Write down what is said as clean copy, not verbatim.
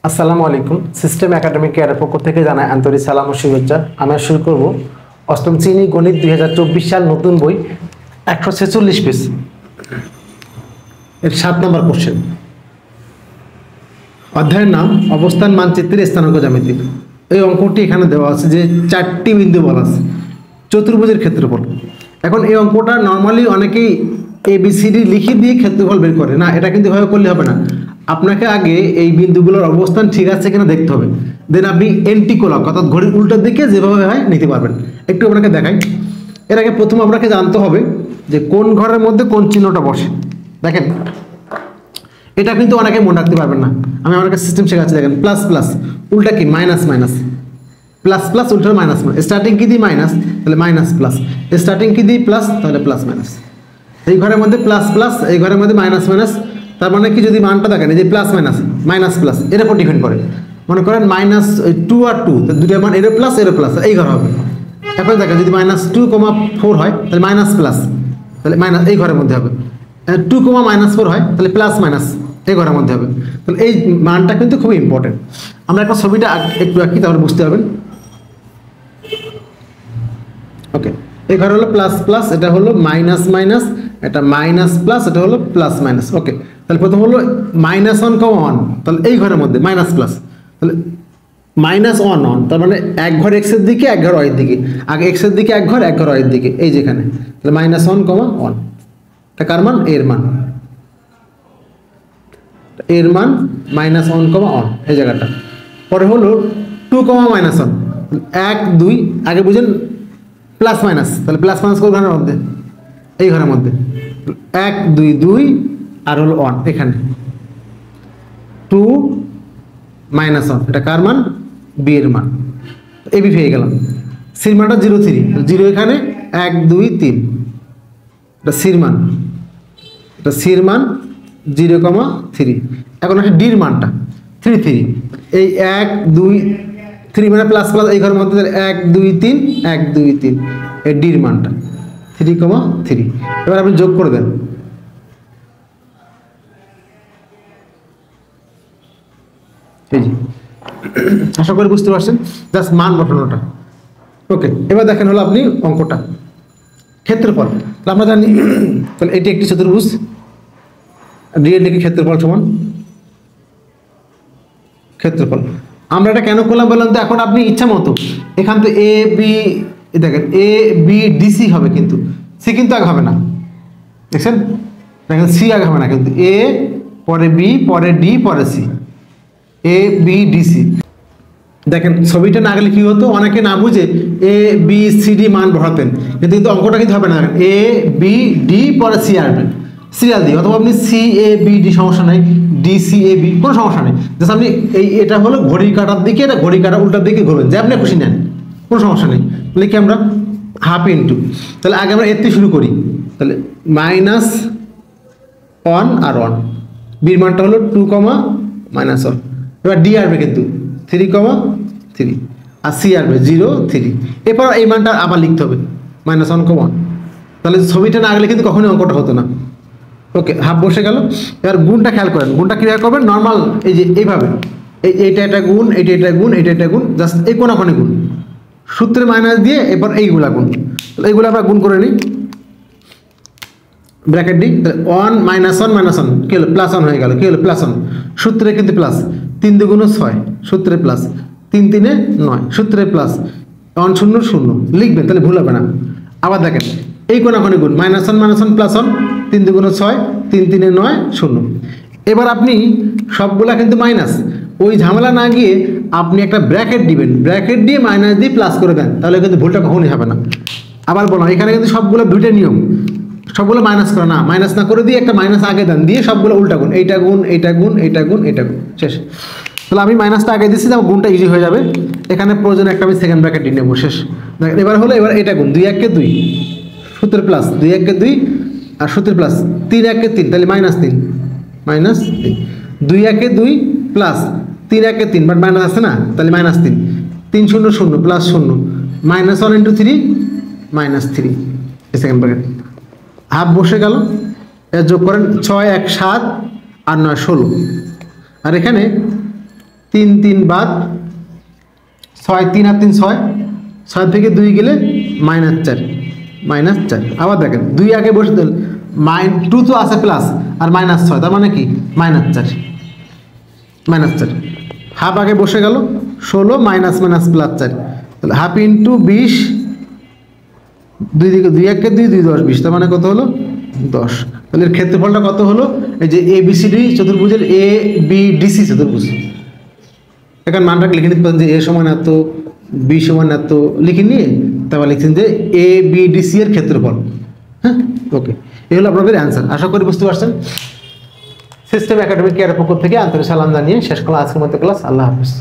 আসসালামু আলাইকুম। System academic কেয়ারের পক্ষ থেকে জানাই আন্তরিক সালাম ও শুভেচ্ছা। আমরা শুরু করব অষ্টম শ্রেণী গণিত 2024 সাল নতুন বই 146 পেজ এর 7 নম্বর কোশ্চেন। অধ্যায়ের নাম অবস্থান মানচিত্রের স্থানাঙ্ক জ্যামিতি। এই অঙ্কটি এখানে দেওয়া আছে যে 4টি বিন্দু বলা আছে, চতুর্ভুজের ক্ষেত্রফল। এখন এই অঙ্কটা নর্মালি অনেকেই ABCD লিখে দিয়ে ক্ষেত্রফল বের করে না, এটা কিন্তু এভাবে করলে হবে না। আপনাকে আগে এই বিন্দুগুলোর অবস্থান ঠিক আছে কিনা দেখতে হবে, দেন আপনি এন্টিকোলক অর্থাৎ ঘড়ির উল্টোর দিকে যেভাবে হয় নিতে পারবেন। একটু আপনাকে দেখাই। এর আগে প্রথম আপনাকে জানতে হবে যে কোন ঘরের মধ্যে কোন চিহ্নটা বসে। দেখেন, এটা কিন্তু অনেকে মনে রাখতে পারবেন না। আমি আপনাকে সিস্টেম শেখাচ্ছি। দেখেন, প্লাস প্লাস উল্টা কি মাইনাস মাইনাস, প্লাস প্লাস উল্টা মাইনাস মাইনাস, স্টার্টিং কি দিই মাইনাস তাহলে মাইনাস প্লাস, স্টার্টিং কি দিই প্লাস তাহলে প্লাস মাইনাস। এই ঘরের মধ্যে প্লাস প্লাস, এই ঘরের মধ্যে মাইনাস মাইনাস। তার মানে কি, যদি মানটা দেখেন এই যে প্লাস মাইনাস মাইনাস প্লাস এর উপর ডিপেন্ড করে। মনে করেন -2 আর 2, দুটো মান এরো প্লাস এই ঘর হবে। এখন দেখেন যদি -2,4 হয় তাহলে মাইনাস প্লাস, তাহলে মাইনাস এই ঘরের মধ্যে হবে। 2,-4 হয় তাহলে প্লাস মাইনাস এই ঘরের মধ্যে হবে। তাহলে এই মানটা কিন্তু খুবই ইম্পর্টেন্ট। আমরা একটা ছবিটা একটু আঁকি তাহলে বুঝতে পারবেন। ওকে, এই ঘর হলো প্লাস প্লাস, এটা হলো মাইনাস মাইনাস, এটা মাইনাস প্লাস, এটা হলো প্লাস মাইনাস। ওকে, তাহলে প্রথম হলো -1,1, তাহলে এই ঘরের মধ্যে মাইনাস প্লাস, তাহলে -1 তার মানে এক ঘর এক্স এর দিকে এক ঘর ওয়াই এর দিকে, আগে এক্স এর দিকে এক ঘর ওয়াই এর দিকে, এই যেখানে তাহলে -1,1 এটা কার মান, এর মান, এর মান -1,1 এই জায়গাটা। পরে হলো 2,-1 1 2, আগে বুঝেন প্লাস মাইনাস, তাহলে প্লাস মাইনাস কোন ঘরের মধ্যে, এই ঘরের মধ্যে 1 2 2 আর হলো 1 এখানে 2-1 এটা কার মান, বি এর মান। এবি পেয়ে গেলাম। সির মানটা 0 3, 0 এখানে 1 2 3 এটা সির মান, এটা সির মান 0,3। এখন আসে ডির মানটা 3 3, এই 1 2 3 মানে প্লাস প্লাস এই ঘরের মধ্যে 1 2 3 1 2 3 এই ডির মানটা 3,3। এবার আপনি যোগ করে দেন। এই যে আশা করি বুঝতে পারছেন, জাস্ট মান বসানোটা। ওকে, এবার দেখেন হলো আপনি অঙ্কটা ক্ষেত্রফল। তাহলে আমরা জানি তাহলে এটি একটি চতুর্ভুজ, ডিএর দিকে ক্ষেত্রফল সমান ক্ষেত্রফল। আমরা এটা কেন করলাম বললাম তো, এখন আপনি ইচ্ছা মতো এখান থেকে এ বি, দেখেন এ বি ডি সি হবে, কিন্তু সি কিন্তু আগে হবে না। দেখছেন, দেখেন সি আগে হবে না, কিন্তু এ পরে বি পরে ডি পরে C, A B D C. দেখেন ছবিটা না গেলে কি হতো, অনেকে না বুঝে এ বি সি ডি মান বসাতেন, কিন্তু অঙ্কটা কিন্তু হবে না। এ বি ডি পরে সি আসবে সিরিয়াল দিয়ে, অথবা আপনি সি এ বি ডি সমস্যা নেই, ডি সি এ বি কোনো সমস্যা নেই। জাস্ট আপনি এটা হলো ঘড়ির কাটার দিকে, এটা ঘড়ির কাটার উল্টার দিকে ঘুরবেন, যে আপনি খুশি নেন, কোনো সমস্যা নেই। লিখি আমরা হাফ ইন্টু, তাহলে আগে আমরা এর থেকে শুরু করি। তাহলে -1 আর 1, বির মানটা হলো 2,-1। এবার ডি আসবে কিন্তু 3,3 আর সি আসবে 0 3। এরপর এই মানটা আবার লিখতে হবে -1,1। তাহলে ছবিটা না গেলে কিন্তু কখনোই অঙ্কটা হতো না। ওকে, হাফ বসে গেল। এবার গুণটা খেয়াল করেন, গুণটা কীভাবে করবেন, নর্মাল এই যে এইভাবে, এইটা এটা গুণ, এইটা এটা গুণ, এইটা এটা গুণ, জাস্ট এই কোনাখানে গুণ, সূত্রে মাইনাস দিয়ে এরপর এইগুলা গুণ। তাহলে এইগুলো আমরা গুণ করে নিই, ব্র্যাকেট দিই। তাহলে 1 -1 কি হলো, +1 হয়ে গেল। কি হলো, +1, সূত্রে কিন্তু প্লাস, 3 2 6 সূত্রে প্লাস, 3 3 9 সূত্রে প্লাস, 1 0 0 লিখবেন, তাহলে ভুল হবে না। আবার দেখেন এই কোনাখানে গুণ, -1 -1 +1, 3 2 6 3 3 9 0। এবার আপনি সবগুলা কিন্তু মাইনাস, ওই ঝামেলা না গিয়ে আপনি একটা ব্র্যাকেট দিবেন, ব্র্যাকেট দিয়ে মাইনাস দিয়ে প্লাস করে দেন, তাহলে কিন্তু ভুলটা কখনোই হবে না। আবার বললাম এখানে কিন্তু সবগুলো দুইটা নিয়ম, সবগুলো মাইনাস করে না, মাইনাস না করে দিয়ে একটা মাইনাস আগে দেন, দিয়ে সবগুলো উল্টা গুণ, এইটা গুণ এইটা গুণ এইটা গুণ এইটা গুণ, শেষ। তাহলে আমি মাইনাসটা আগে দিচ্ছি, তাহলে গুণটা ইজি হয়ে যাবে। এখানে প্রয়োজন একটা আমি সেকেন্ড ব্র্যাকেট দিয়ে নেবো, শেষ। এবার হলো, এবার এটা গুণ 2 1 2 সূত্রের প্লাস, 2 1 2 আর সূত্রের প্লাস, 3 1 3 তাহলে -3 -3, 2 1 2 প্লাস 3 1 3 বাট মাইনাস আছে না, তাহলে -3 3 0 0 প্লাস 0 -1 × 3 -3 সেকেন্ড ব্র্যাকেট, হাফ বসে গেল। এর যোগ করেন 6 1 7 আর 9 16, আর এখানে 3 3 বাদ 6 3 আর 3 6, 6 থেকে 2 গেলে -4 আবার দেখেন 2 আগে বসে দিল, -2 তো আছে প্লাস আর -6, তার মানে কি -4 হাফ আগে বসে গেল 16 মাইনাস প্লাস 4, তাহলে হাফ ইন্টু 20, 2 দিকে 2 1 কে 2 2 10 20, তার মানে কত হলো 10। তাহলে এর ক্ষেত্রফলটা কত হলো? এই যে এবিসিডি চতুর্ভুজের এ বি ডিসি চতুর্ভুজ, এখন মানটাকে লিখে নিতে পারেন যে এ সমান এত, বি সমান এত লিখে নিয়ে তারপর লিখছেন যে এ বি ডিসি এর ক্ষেত্রফল। হ্যাঁ, ওকে, এই হলো আপনাদের অ্যান্সার। আশা করি বুঝতে পারছেন। সিস্টেম একাডেমি কেয়ারের পক্ষ থেকে আন্তরিক সালাম জানিয়ে শেষ করলাম আজকের মতো ক্লাস। আল্লাহ হাফিজ।